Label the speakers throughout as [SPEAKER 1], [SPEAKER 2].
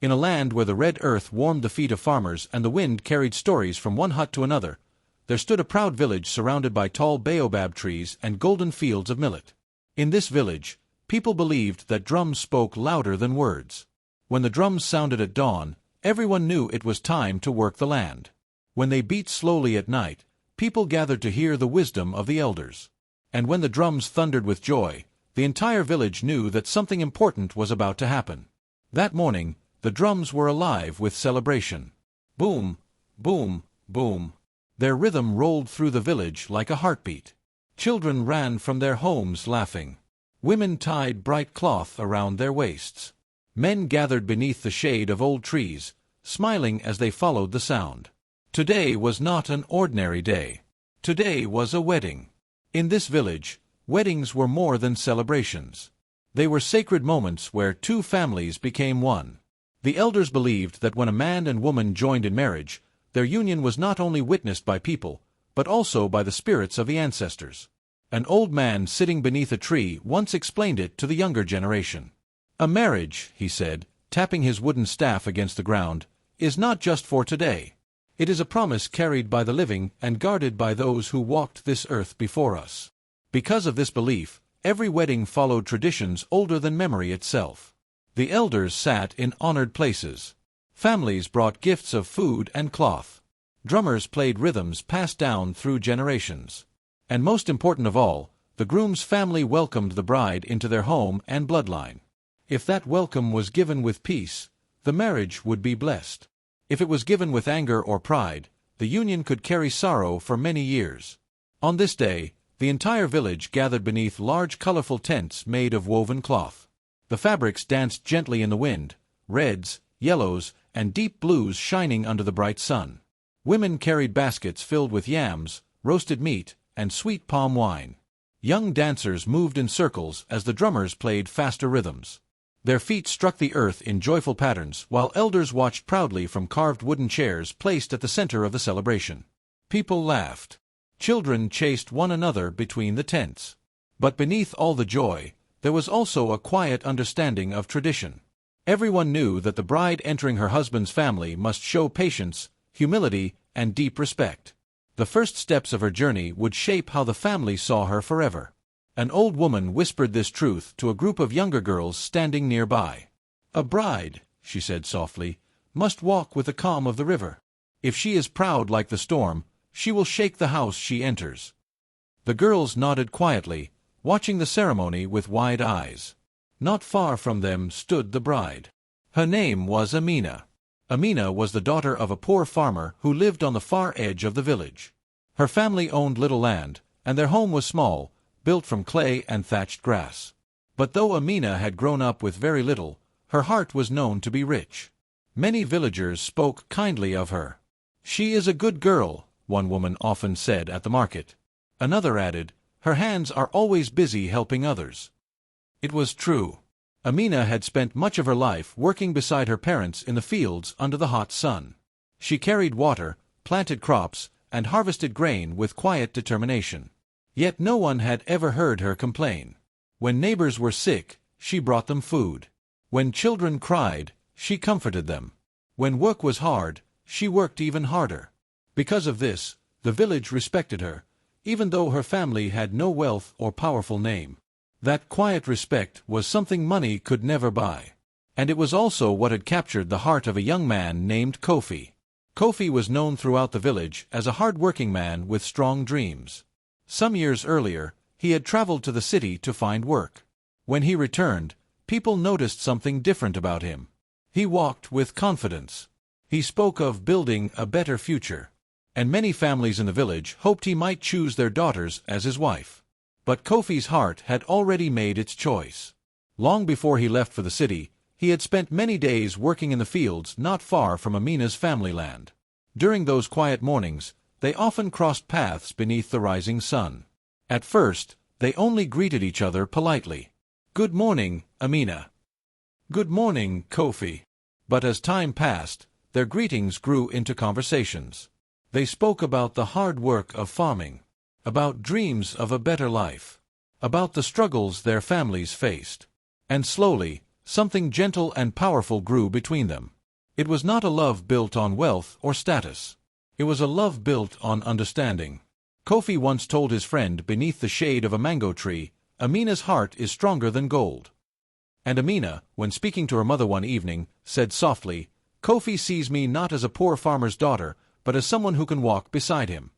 [SPEAKER 1] In a land where the red earth warmed the feet of farmers and the wind carried stories from one hut to another, there stood a proud village surrounded by tall baobab trees and golden fields of millet. In this village, people believed that drums spoke louder than words. When the drums sounded at dawn, everyone knew it was time to work the land. When they beat slowly at night, people gathered to hear the wisdom of the elders. And when the drums thundered with joy, the entire village knew that something important was about to happen. That morning, the drums were alive with celebration. Boom, boom, boom. Their rhythm rolled through the village like a heartbeat. Children ran from their homes laughing. Women tied bright cloth around their waists. Men gathered beneath the shade of old trees, smiling as they followed the sound. Today was not an ordinary day. Today was a wedding. In this village, weddings were more than celebrations. They were sacred moments where two families became one. The elders believed that when a man and woman joined in marriage, their union was not only witnessed by people, but also by the spirits of the ancestors. An old man sitting beneath a tree once explained it to the younger generation. A marriage, he said, tapping his wooden staff against the ground, is not just for today. It is a promise carried by the living and guarded by those who walked this earth before us. Because of this belief, every wedding followed traditions older than memory itself. The elders sat in honored places. Families brought gifts of food and cloth. Drummers played rhythms passed down through generations. And most important of all, the groom's family welcomed the bride into their home and bloodline. If that welcome was given with peace, the marriage would be blessed. If it was given with anger or pride, the union could carry sorrow for many years. On this day, the entire village gathered beneath large colorful tents made of woven cloth. The fabrics danced gently in the wind, reds, yellows, and deep blues shining under the bright sun. Women carried baskets filled with yams, roasted meat, and sweet palm wine. Young dancers moved in circles as the drummers played faster rhythms. Their feet struck the earth in joyful patterns, while elders watched proudly from carved wooden chairs placed at the center of the celebration. People laughed. Children chased one another between the tents. But beneath all the joy, there was also a quiet understanding of tradition. Everyone knew that the bride entering her husband's family must show patience, humility, and deep respect. The first steps of her journey would shape how the family saw her forever. An old woman whispered this truth to a group of younger girls standing nearby. "A bride," she said softly, "must walk with the calm of the river. If she is proud like the storm, she will shake the house she enters." The girls nodded quietly, watching the ceremony with wide eyes. Not far from them stood the bride. Her name was Amina. Amina was the daughter of a poor farmer who lived on the far edge of the village. Her family owned little land, and their home was small, built from clay and thatched grass. But though Amina had grown up with very little, her heart was known to be rich. Many villagers spoke kindly of her. "She is a good girl," one woman often said at the market. Another added, "Her hands are always busy helping others." It was true. Amina had spent much of her life working beside her parents in the fields under the hot sun. She carried water, planted crops, and harvested grain with quiet determination. Yet no one had ever heard her complain. When neighbors were sick, she brought them food. When children cried, she comforted them. When work was hard, she worked even harder. Because of this, the village respected her, even though her family had no wealth or powerful name. That quiet respect was something money could never buy. And it was also what had captured the heart of a young man named Kofi. Kofi was known throughout the village as a hard-working man with strong dreams. Some years earlier, he had traveled to the city to find work. When he returned, people noticed something different about him. He walked with confidence. He spoke of building a better future. And many families in the village hoped he might choose their daughters as his wife. But Kofi's heart had already made its choice. Long before he left for the city, he had spent many days working in the fields not far from Amina's family land. During those quiet mornings, they often crossed paths beneath the rising sun. At first, they only greeted each other politely. "Good morning, Amina." "Good morning, Kofi." But as time passed, their greetings grew into conversations. They spoke about the hard work of farming, about dreams of a better life, about the struggles their families faced. And slowly, Something gentle and powerful grew between them. It was not a love built on wealth or status. It was a love built on understanding. Kofi once told his friend beneath the shade of a mango tree, "Amina's heart is stronger than gold." And Amina, when speaking to her mother one evening, said softly, "Kofi sees me not as a poor farmer's daughter, but as someone who can walk beside him."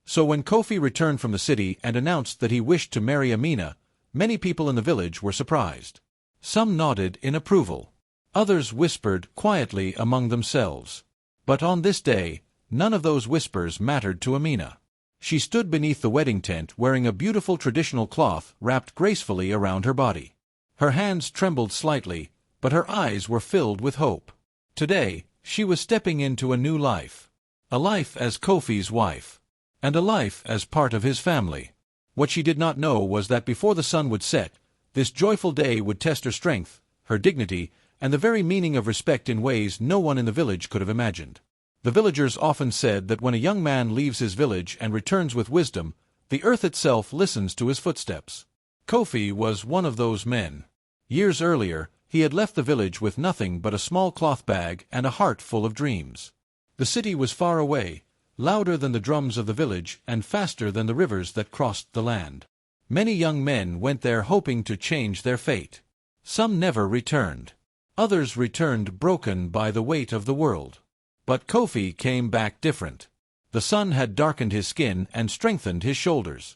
[SPEAKER 1] So when Kofi returned from the city and announced that he wished to marry Amina, many people in the village were surprised. Some nodded in approval. Others whispered quietly among themselves. But on this day, none of those whispers mattered to Amina. She stood beneath the wedding tent wearing a beautiful traditional cloth wrapped gracefully around her body. Her hands trembled slightly, but her eyes were filled with hope. Today, she was stepping into a new life. A life as Kofi's wife. And a life as part of his family. What she did not know was that before the sun would set, this joyful day would test her strength, her dignity, and the very meaning of respect in ways no one in the village could have imagined. The villagers often said that when a young man leaves his village and returns with wisdom, the earth itself listens to his footsteps. Kofi was one of those men. Years earlier, he had left the village with nothing but a small cloth bag and a heart full of dreams. The city was far away, louder than the drums of the village and faster than the rivers that crossed the land. Many young men went there hoping to change their fate. Some never returned. Others returned broken by the weight of the world. But Kofi came back different. The sun had darkened his skin and strengthened his shoulders.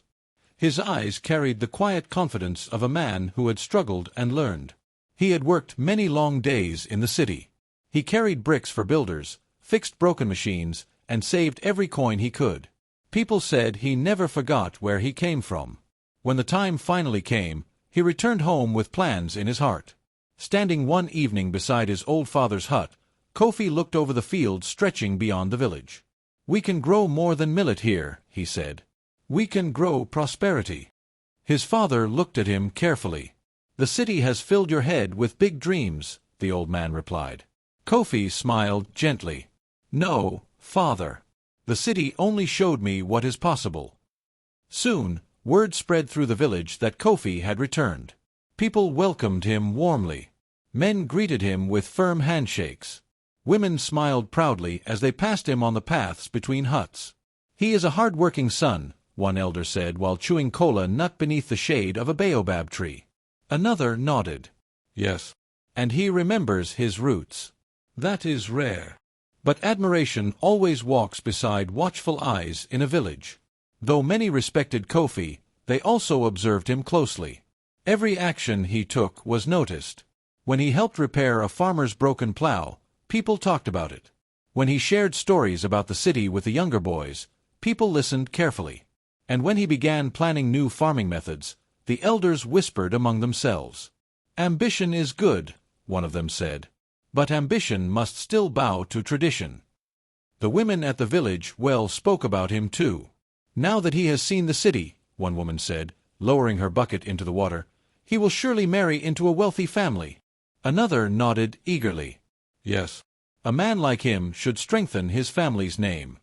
[SPEAKER 1] His eyes carried the quiet confidence of a man who had struggled and learned. He had worked many long days in the city. He carried bricks for builders, fixed broken machines, and saved every coin he could. People said he never forgot where he came from. When the time finally came, he returned home with plans in his heart. Standing one evening beside his old father's hut, Kofi looked over the fields stretching beyond the village. "We can grow more than millet here," he said. "We can grow prosperity." His father looked at him carefully. "The city has filled your head with big dreams," the old man replied. Kofi smiled gently. "No, father. The city only showed me what is possible." Soon, word spread through the village that Kofi had returned. People welcomed him warmly. Men greeted him with firm handshakes. Women smiled proudly as they passed him on the paths between huts. "He is a hard-working son," one elder said while chewing cola nut beneath the shade of a baobab tree. Another nodded. "Yes. And he remembers his roots." "That is rare." But admiration always walks beside watchful eyes in a village. Though many respected Kofi, they also observed him closely. Every action he took was noticed. When he helped repair a farmer's broken plow, people talked about it. When he shared stories about the city with the younger boys, people listened carefully. And when he began planning new farming methods, the elders whispered among themselves. "Ambition is good," one of them said. "But ambition must still bow to tradition." The women at the village well spoke about him too. "Now that he has seen the city," one woman said, lowering her bucket into the water, "he will surely marry into a wealthy family." Another nodded eagerly. "Yes. A man like him should strengthen his family's name."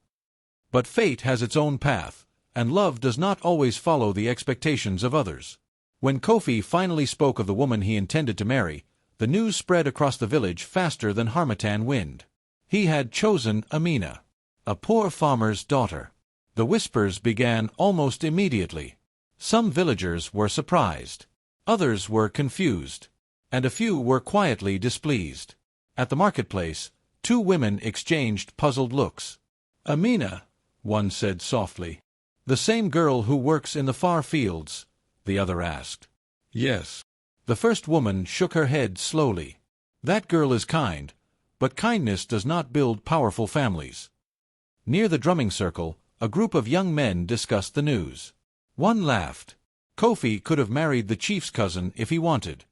[SPEAKER 1] But fate has its own path, and love does not always follow the expectations of others. When Kofi finally spoke of the woman he intended to marry, the news spread across the village faster than harmattan wind. He had chosen Amina, a poor farmer's daughter. The whispers began almost immediately. Some villagers were surprised. Others were confused. And a few were quietly displeased. At the marketplace, two women exchanged puzzled looks. "Amina," one said softly. "The same girl who works in the far fields?" the other asked. "Yes." The first woman shook her head slowly. "That girl is kind, but kindness does not build powerful families." Near the drumming circle, a group of young men discussed the news. One laughed. Kofi could have married the chief's cousin if he wanted.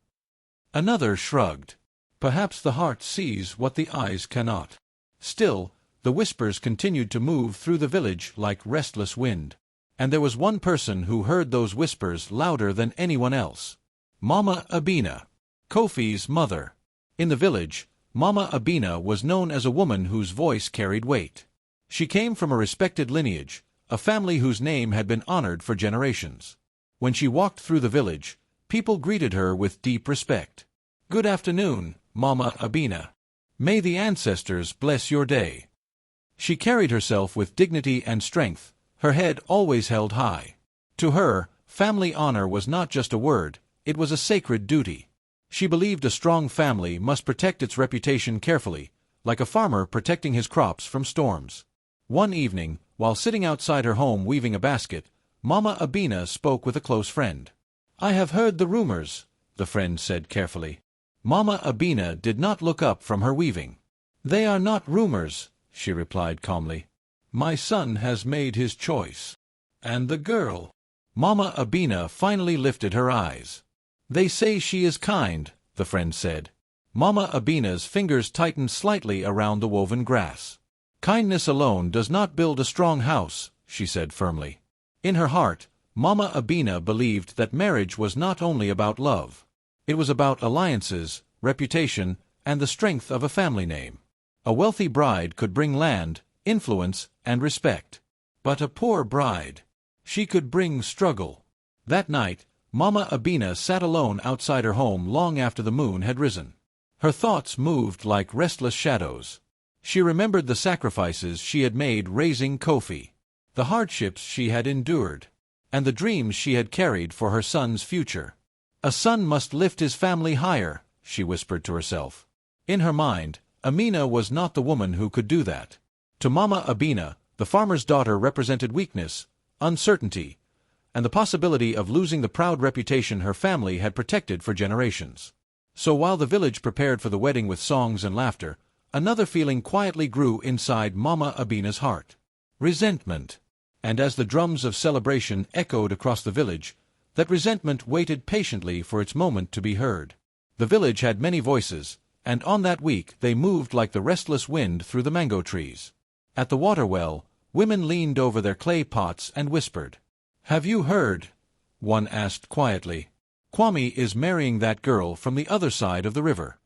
[SPEAKER 1] Another shrugged. Perhaps the heart sees what the eyes cannot. Still, the whispers continued to move through the village like restless wind. And there was one person who heard those whispers louder than anyone else. Mama Abina, Kofi's mother. In the village, Mama Abina was known as a woman whose voice carried weight. She came from a respected lineage, a family whose name had been honored for generations. When she walked through the village, people greeted her with deep respect. Good afternoon, Mama Abina. May the ancestors bless your day. She carried herself with dignity and strength, her head always held high. To her, family honor was not just a word, it was a sacred duty. She believed a strong family must protect its reputation carefully, like a farmer protecting his crops from storms. One evening, while sitting outside her home weaving a basket, Mama Abina spoke with a close friend. "I have heard the rumors," the friend said carefully. Mama Abina did not look up from her weaving. "They are not rumors," she replied calmly. "My son has made his choice." "And the girl?" Mama Abina finally lifted her eyes. "They say she is kind," the friend said. Mama Abina's fingers tightened slightly around the woven grass. "Kindness alone does not build a strong house," she said firmly. In her heart, Mama Abina believed that marriage was not only about love. It was about alliances, reputation, and the strength of a family name. A wealthy bride could bring land, influence, and respect. But a poor bride, she could bring struggle. That night, Mama Abina sat alone outside her home long after the moon had risen. Her thoughts moved like restless shadows. She remembered the sacrifices she had made raising Kofi, the hardships she had endured, and the dreams she had carried for her son's future. A son must lift his family higher, she whispered to herself. In her mind, Amina was not the woman who could do that. To Mama Abina, the farmer's daughter represented weakness, uncertainty, and the possibility of losing the proud reputation her family had protected for generations. So while the village prepared for the wedding with songs and laughter, another feeling quietly grew inside Mama Abina's heart. Resentment. And as the drums of celebration echoed across the village, that resentment waited patiently for its moment to be heard. The village had many voices, and on that week they moved like the restless wind through the mango trees. At the water well, women leaned over their clay pots and whispered. "Have you heard?" one asked quietly. "Kwame is marrying that girl from the other side of the river."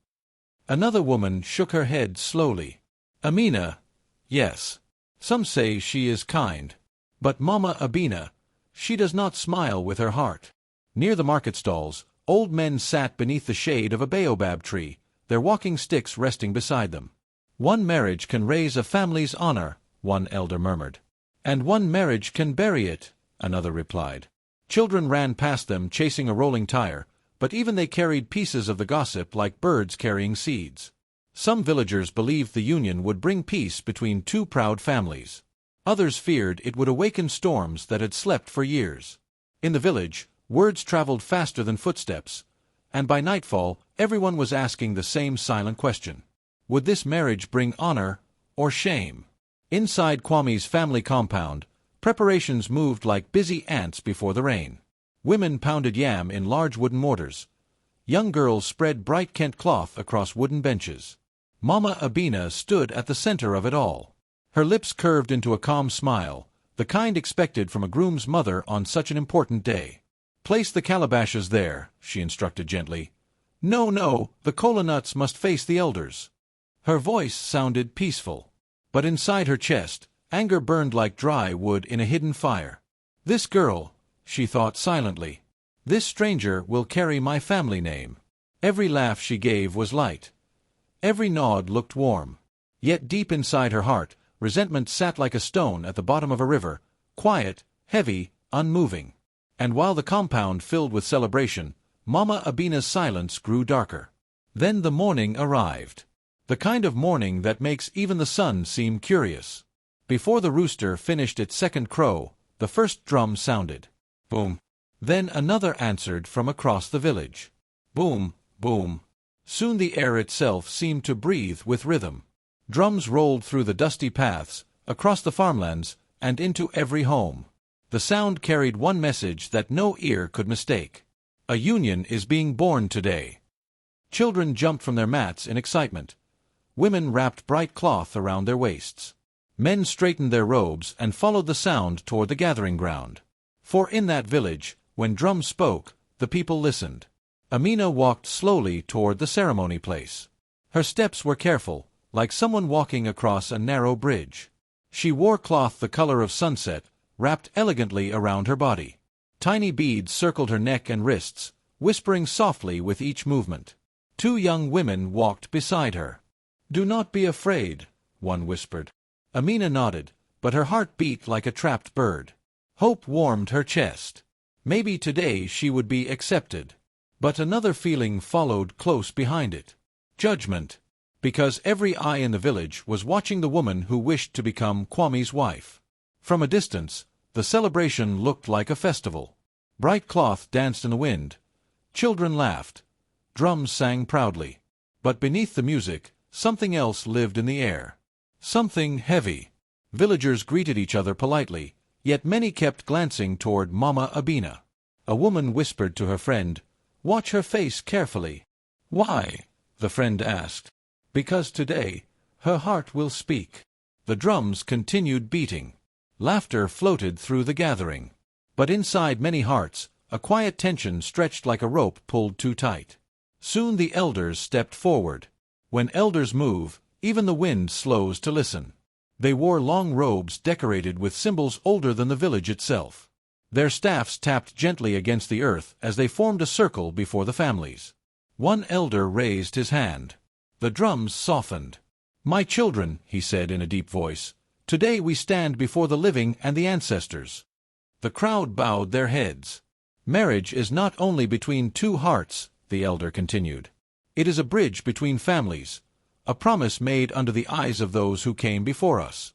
[SPEAKER 1] Another woman shook her head slowly. "Amina, yes. Some say she is kind. But Mama Abina, she does not smile with her heart." Near the market stalls, old men sat beneath the shade of a baobab tree, their walking sticks resting beside them. "One marriage can raise a family's honor," one elder murmured. "And one marriage can bury it," another replied. Children ran past them chasing a rolling tire, but even they carried pieces of the gossip like birds carrying seeds. Some villagers believed the union would bring peace between two proud families. Others feared it would awaken storms that had slept for years. In the village, words traveled faster than footsteps, and by nightfall everyone was asking the same silent question. Would this marriage bring honor or shame? Inside Kwame's family compound, preparations moved like busy ants before the rain. Women pounded yam in large wooden mortars. Young girls spread bright Kent cloth across wooden benches. Mama Abina stood at the center of it all. Her lips curved into a calm smile, the kind expected from a groom's mother on such an important day. "Place the calabashes there," she instructed gently. "No, the kola nuts must face the elders." Her voice sounded peaceful, but inside her chest, anger burned like dry wood in a hidden fire. "This girl," she thought silently, "this stranger will carry my family name." Every laugh she gave was light. Every nod looked warm. Yet deep inside her heart, resentment sat like a stone at the bottom of a river, quiet, heavy, unmoving. And while the compound filled with celebration, Mama Abina's silence grew darker. Then the morning arrived. The kind of morning that makes even the sun seem curious. Before the rooster finished its second crow, the first drum sounded. Boom. Then another answered from across the village. Boom, boom. Soon the air itself seemed to breathe with rhythm. Drums rolled through the dusty paths, across the farmlands, and into every home. The sound carried one message that no ear could mistake. A union is being born today. Children jumped from their mats in excitement. Women wrapped bright cloth around their waists. Men straightened their robes and followed the sound toward the gathering ground. For in that village, when drums spoke, the people listened. Amina walked slowly toward the ceremony place. Her steps were careful, like someone walking across a narrow bridge. She wore cloth the color of sunset, wrapped elegantly around her body. Tiny beads circled her neck and wrists, whispering softly with each movement. Two young women walked beside her. "Do not be afraid," one whispered. Amina nodded, but her heart beat like a trapped bird. Hope warmed her chest. Maybe today she would be accepted. But another feeling followed close behind it. Judgment. Because every eye in the village was watching the woman who wished to become Kwame's wife. From a distance, the celebration looked like a festival. Bright cloth danced in the wind. Children laughed. Drums sang proudly. But beneath the music, something else lived in the air. Something heavy. Villagers greeted each other politely, yet many kept glancing toward Mama Abina. A woman whispered to her friend, "Watch her face carefully." "Why?" the friend asked. "Because today, her heart will speak." The drums continued beating. Laughter floated through the gathering. But inside many hearts, a quiet tension stretched like a rope pulled too tight. Soon the elders stepped forward. When elders move, even the wind slows to listen. They wore long robes decorated with symbols older than the village itself. Their staffs tapped gently against the earth as they formed a circle before the families. One elder raised his hand. The drums softened. "My children," he said in a deep voice, "today we stand before the living and the ancestors." The crowd bowed their heads. "Marriage is not only between two hearts," the elder continued. "It is a bridge between families, a promise made under the eyes of those who came before us."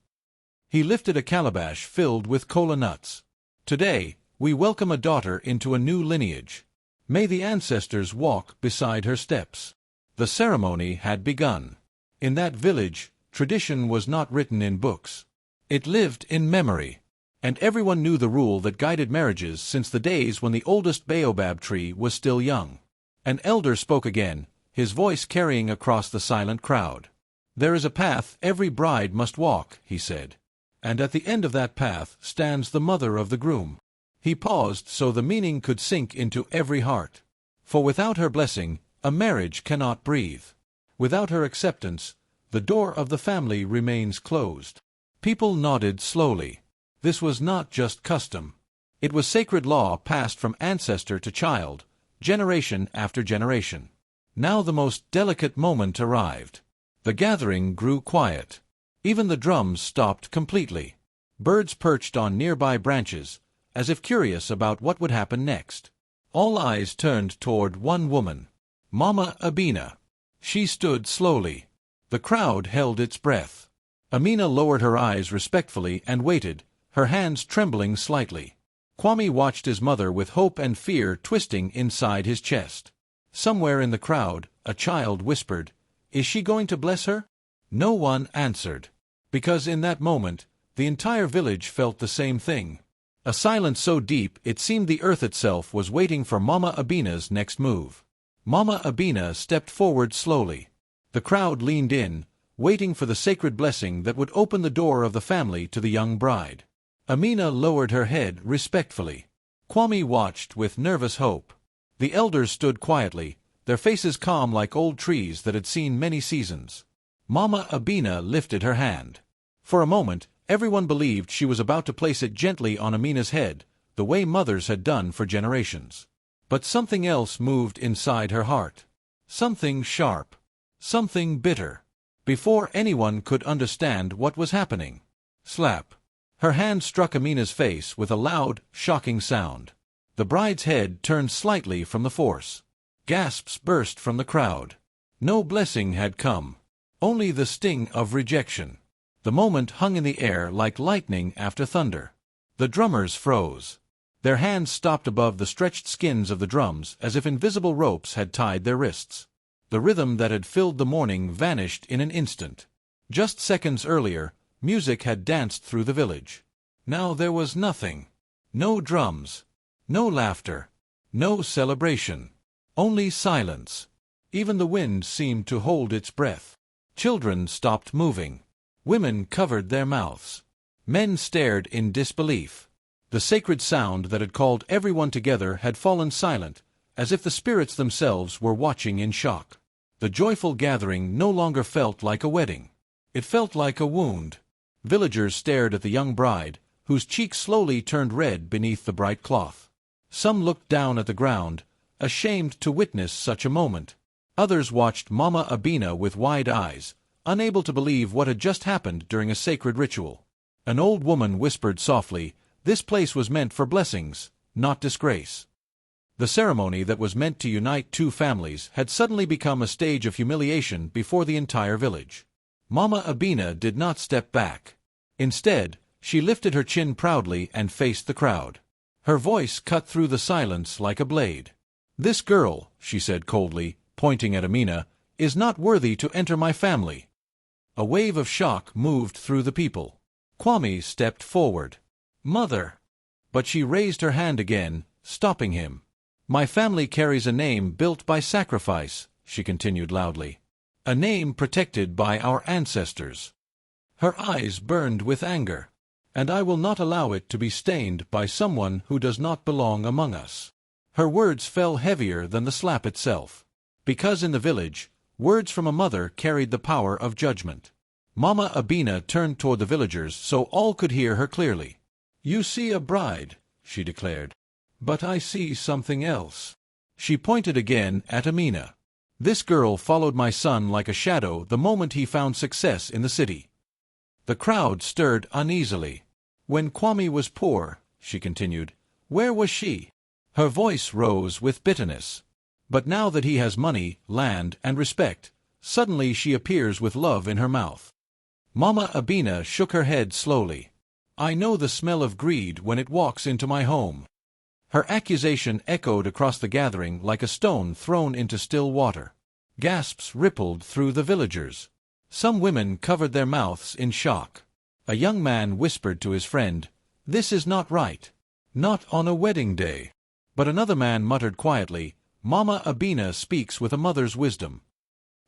[SPEAKER 1] He lifted a calabash filled with kola nuts. "Today, we welcome a daughter into a new lineage. May the ancestors walk beside her steps." The ceremony had begun. In that village, tradition was not written in books. It lived in memory. And everyone knew the rule that guided marriages since the days when the oldest baobab tree was still young. An elder spoke again, his voice carrying across the silent crowd. "There is a path every bride must walk," he said. "And at the end of that path stands the mother of the groom." He paused so the meaning could sink into every heart. For without her blessing, a marriage cannot breathe. Without her acceptance, the door of the family remains closed. People nodded slowly. This was not just custom. It was sacred law passed from ancestor to child, generation after generation. Now the most delicate moment arrived. The gathering grew quiet. Even the drums stopped completely. Birds perched on nearby branches, as if curious about what would happen next. All eyes turned toward one woman, Mama Abina. She stood slowly. The crowd held its breath. Amina lowered her eyes respectfully and waited, her hands trembling slightly. Kwame watched his mother with hope and fear twisting inside his chest. Somewhere in the crowd, a child whispered, "Is she going to bless her?" No one answered. Because in that moment, the entire village felt the same thing. A silence so deep it seemed the earth itself was waiting for Mama Abina's next move. Mama Abina stepped forward slowly. The crowd leaned in, waiting for the sacred blessing that would open the door of the family to the young bride. Amina lowered her head respectfully. Kwame watched with nervous hope. The elders stood quietly, their faces calm like old trees that had seen many seasons. Mama Abina lifted her hand. For a moment, everyone believed she was about to place it gently on Amina's head, the way mothers had done for generations. But something else moved inside her heart. Something sharp. Something bitter. Before anyone could understand what was happening. Slap. Her hand struck Amina's face with a loud, shocking sound. The bride's head turned slightly from the force. Gasps burst from the crowd. No blessing had come. Only the sting of rejection. The moment hung in the air like lightning after thunder. The drummers froze. Their hands stopped above the stretched skins of the drums as if invisible ropes had tied their wrists. The rhythm that had filled the morning vanished in an instant. Just seconds earlier, music had danced through the village. Now there was nothing. No drums. No laughter. No celebration. Only silence. Even the wind seemed to hold its breath. Children stopped moving. Women covered their mouths. Men stared in disbelief. The sacred sound that had called everyone together had fallen silent, as if the spirits themselves were watching in shock. The joyful gathering no longer felt like a wedding. It felt like a wound. Villagers stared at the young bride, whose cheeks slowly turned red beneath the bright cloth. Some looked down at the ground, ashamed to witness such a moment. Others watched Mama Abina with wide eyes, unable to believe what had just happened during a sacred ritual. An old woman whispered softly, "This place was meant for blessings, not disgrace." The ceremony that was meant to unite two families had suddenly become a stage of humiliation before the entire village. Mama Abina did not step back. Instead, she lifted her chin proudly and faced the crowd. Her voice cut through the silence like a blade. "This girl," she said coldly, pointing at Amina, "is not worthy to enter my family." A wave of shock moved through the people. Kwame stepped forward. "Mother!" But she raised her hand again, stopping him. "My family carries a name built by sacrifice," she continued loudly. "A name protected by our ancestors." Her eyes burned with anger. "And I will not allow it to be stained by someone who does not belong among us." Her words fell heavier than the slap itself. Because in the village, words from a mother carried the power of judgment. Mama Abina turned toward the villagers so all could hear her clearly. "You see a bride," she declared. "But I see something else." She pointed again at Amina. "This girl followed my son like a shadow the moment he found success in the city." The crowd stirred uneasily. "When Kwame was poor," she continued, "where was she?" Her voice rose with bitterness. "But now that he has money, land, and respect, suddenly she appears with love in her mouth." Mama Abina shook her head slowly. "I know the smell of greed when it walks into my home." Her accusation echoed across the gathering like a stone thrown into still water. Gasps rippled through the villagers. Some women covered their mouths in shock. A young man whispered to his friend, "This is not right. Not on a wedding day." But another man muttered quietly, "Mama Abina speaks with a mother's wisdom."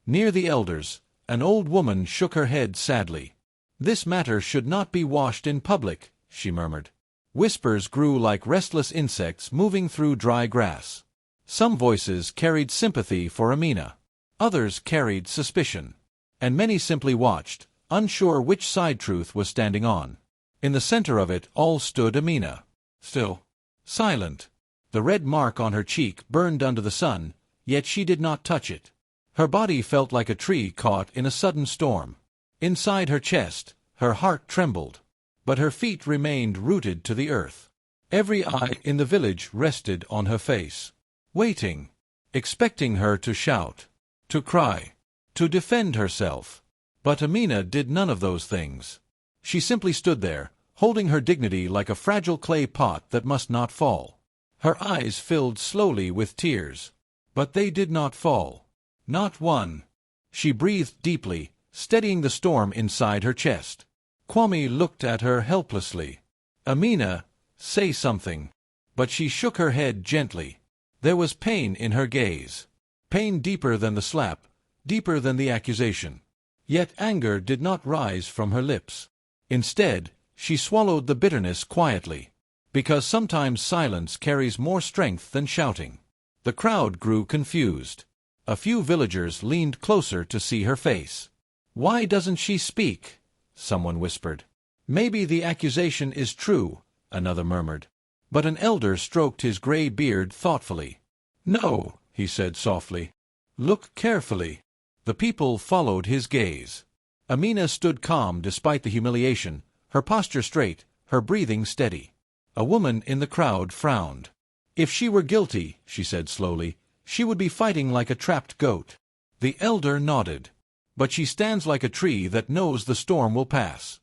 [SPEAKER 1] Near the elders, an old woman shook her head sadly. "This matter should not be washed in public," she murmured. Whispers grew like restless insects moving through dry grass. Some voices carried sympathy for Amina. Others carried suspicion. And many simply watched, unsure which side truth was standing on. In the center of it all stood Amina. Still. Silent. The red mark on her cheek burned under the sun, yet she did not touch it. Her body felt like a tree caught in a sudden storm. Inside her chest, her heart trembled. But her feet remained rooted to the earth. Every eye in the village rested on her face. Waiting. Expecting her to shout. To cry. To defend herself. But Amina did none of those things. She simply stood there, holding her dignity like a fragile clay pot that must not fall. Her eyes filled slowly with tears. But they did not fall. Not one. She breathed deeply, steadying the storm inside her chest. Kwame looked at her helplessly. "Amina, say something." But she shook her head gently. There was pain in her gaze. Pain deeper than the slap, deeper than the accusation. Yet anger did not rise from her lips. Instead, she swallowed the bitterness quietly. Because sometimes silence carries more strength than shouting. The crowd grew confused. A few villagers leaned closer to see her face. "Why doesn't she speak?" someone whispered. "Maybe the accusation is true," another murmured. But an elder stroked his gray beard thoughtfully. "No," he said softly. "Look carefully." The people followed his gaze. Amina stood calm despite the humiliation, her posture straight, her breathing steady. A woman in the crowd frowned. "If she were guilty," she said slowly, "she would be fighting like a trapped goat." The elder nodded. "But she stands like a tree that knows the storm will pass."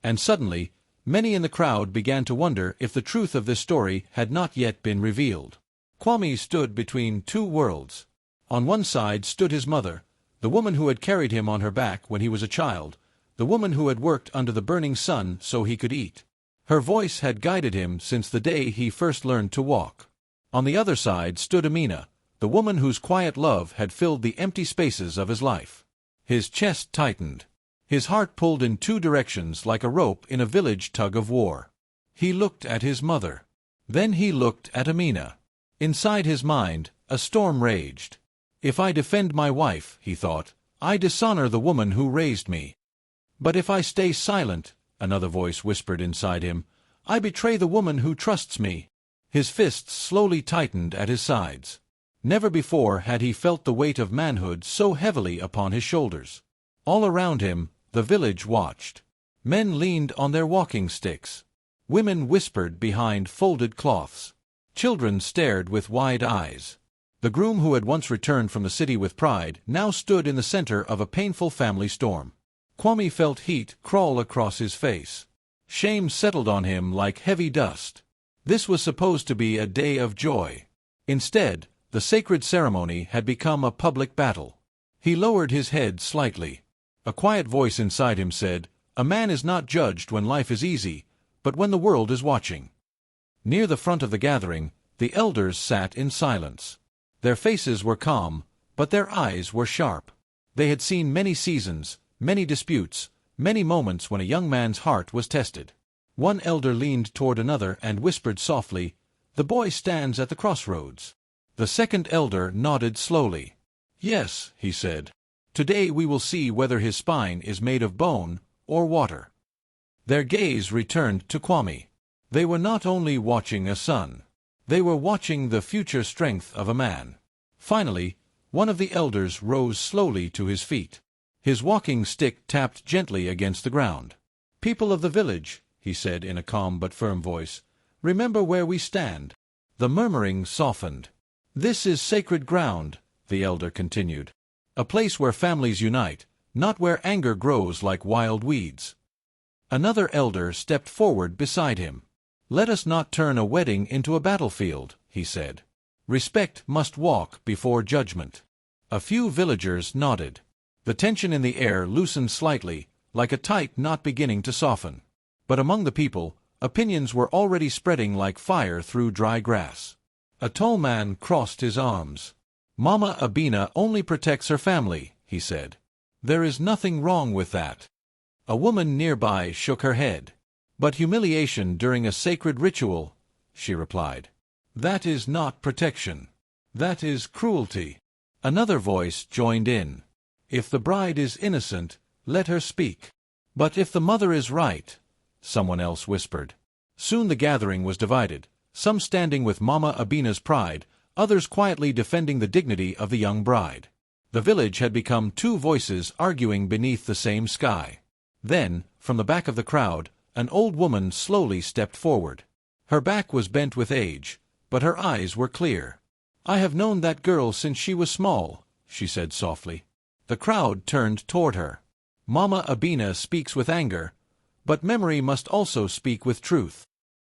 [SPEAKER 1] And suddenly, many in the crowd began to wonder if the truth of this story had not yet been revealed. Kwame stood between two worlds. On one side stood his mother, the woman who had carried him on her back when he was a child, the woman who had worked under the burning sun so he could eat. Her voice had guided him since the day he first learned to walk. On the other side stood Amina, the woman whose quiet love had filled the empty spaces of his life. His chest tightened. His heart pulled in two directions like a rope in a village tug-of-war. He looked at his mother. Then he looked at Amina. Inside his mind, a storm raged. "If I defend my wife," he thought, "I dishonor the woman who raised me. But if I stay silent," another voice whispered inside him, "I betray the woman who trusts me." His fists slowly tightened at his sides. Never before had he felt the weight of manhood so heavily upon his shoulders. All around him, the village watched. Men leaned on their walking sticks. Women whispered behind folded cloths. Children stared with wide eyes. The groom who had once returned from the city with pride now stood in the center of a painful family storm. Kwame felt heat crawl across his face. Shame settled on him like heavy dust. This was supposed to be a day of joy. Instead, the sacred ceremony had become a public battle. He lowered his head slightly. A quiet voice inside him said, "A man is not judged when life is easy, but when the world is watching." Near the front of the gathering, the elders sat in silence. Their faces were calm, but their eyes were sharp. They had seen many seasons, many disputes, many moments when a young man's heart was tested. One elder leaned toward another and whispered softly, "The boy stands at the crossroads." The second elder nodded slowly. "Yes," he said. "Today we will see whether his spine is made of bone or water." Their gaze returned to Kwame. They were not only watching a son. They were watching the future strength of a man. Finally, one of the elders rose slowly to his feet. His walking stick tapped gently against the ground. "People of the village," he said in a calm but firm voice, "remember where we stand." The murmuring softened. "This is sacred ground," the elder continued. "A place where families unite, not where anger grows like wild weeds." Another elder stepped forward beside him. "Let us not turn a wedding into a battlefield," he said. "Respect must walk before judgment." A few villagers nodded. The tension in the air loosened slightly, like a tight knot beginning to soften. But among the people, opinions were already spreading like fire through dry grass. A tall man crossed his arms. "Mama Abina only protects her family," he said. "There is nothing wrong with that." A woman nearby shook her head. "But humiliation during a sacred ritual," she replied. "That is not protection. That is cruelty." Another voice joined in. "If the bride is innocent, let her speak." "But if the mother is right," someone else whispered. Soon the gathering was divided, some standing with Mama Abina's pride, others quietly defending the dignity of the young bride. The village had become two voices arguing beneath the same sky. Then, from the back of the crowd, an old woman slowly stepped forward. Her back was bent with age, but her eyes were clear. "I have known that girl since she was small," she said softly. The crowd turned toward her. "Mama Abina speaks with anger, but memory must also speak with truth."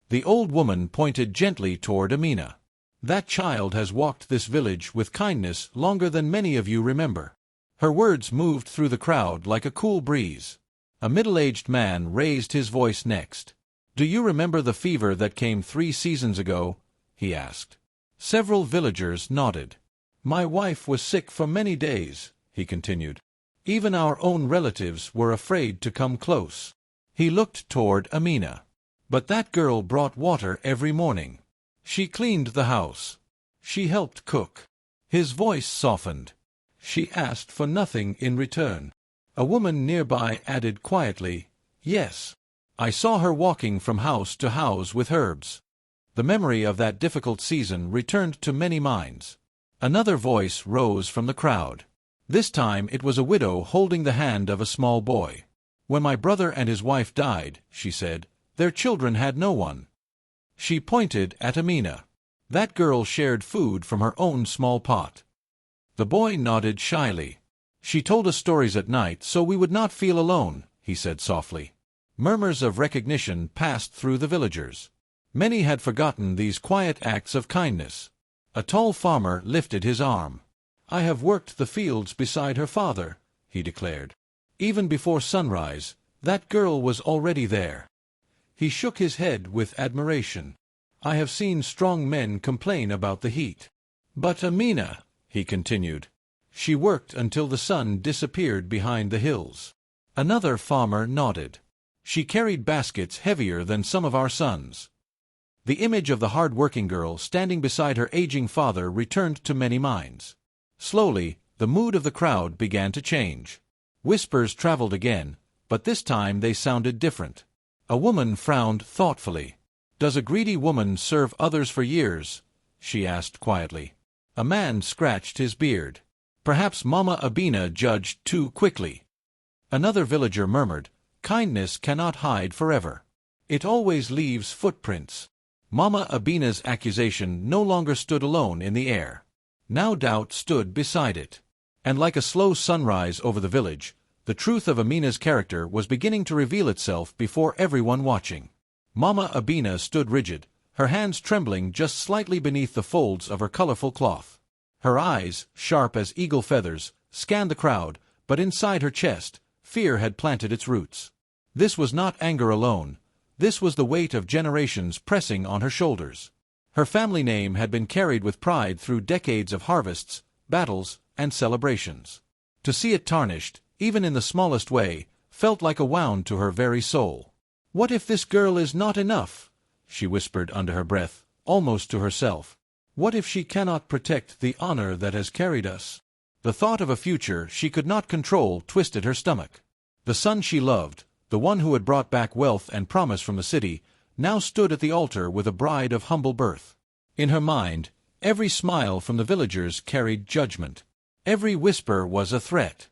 [SPEAKER 1] The old woman pointed gently toward Amina. "That child has walked this village with kindness longer than many of you remember." Her words moved through the crowd like a cool breeze. A middle-aged man raised his voice next. "Do you remember the fever that came 3 seasons ago?" he asked. Several villagers nodded. "My wife was sick for many days," he continued. "Even our own relatives were afraid to come close." He looked toward Amina. "But that girl brought water every morning. She cleaned the house. She helped cook." His voice softened. "She asked for nothing in return." A woman nearby added quietly, "Yes. I saw her walking from house to house with herbs." The memory of that difficult season returned to many minds. Another voice rose from the crowd. This time it was a widow holding the hand of a small boy. "When my brother and his wife died," she said, "their children had no one." She pointed at Amina. "That girl shared food from her own small pot." The boy nodded shyly. "She told us stories at night so we would not feel alone," he said softly. Murmurs of recognition passed through the villagers. Many had forgotten these quiet acts of kindness. A tall farmer lifted his arm. "I have worked the fields beside her father," he declared. "Even before sunrise, that girl was already there." He shook his head with admiration. "I have seen strong men complain about the heat. But Amina," he continued, "she worked until the sun disappeared behind the hills." Another farmer nodded. "She carried baskets heavier than some of our sons." The image of the hard-working girl standing beside her aging father returned to many minds. Slowly, the mood of the crowd began to change. Whispers traveled again, but this time they sounded different. A woman frowned thoughtfully. "Does a greedy woman serve others for years?" she asked quietly. A man scratched his beard. Perhaps Mama Abina judged too quickly. Another villager murmured, "Kindness cannot hide forever. It always leaves footprints." Mama Abina's accusation no longer stood alone in the air. Now doubt stood beside it. And like a slow sunrise over the village, the truth of Amina's character was beginning to reveal itself before everyone watching. Mama Abina stood rigid, her hands trembling just slightly beneath the folds of her colorful cloth. Her eyes, sharp as eagle feathers, scanned the crowd, but inside her chest, fear had planted its roots. This was not anger alone. This was the weight of generations pressing on her shoulders. Her family name had been carried with pride through decades of harvests, battles, and celebrations. To see it tarnished, even in the smallest way, felt like a wound to her very soul. "What if this girl is not enough?" she whispered under her breath, almost to herself. "What if she cannot protect the honor that has carried us?" The thought of a future she could not control twisted her stomach. The son she loved, the one who had brought back wealth and promise from the city, now stood at the altar with a bride of humble birth. In her mind, every smile from the villagers carried judgment. Every whisper was a threat.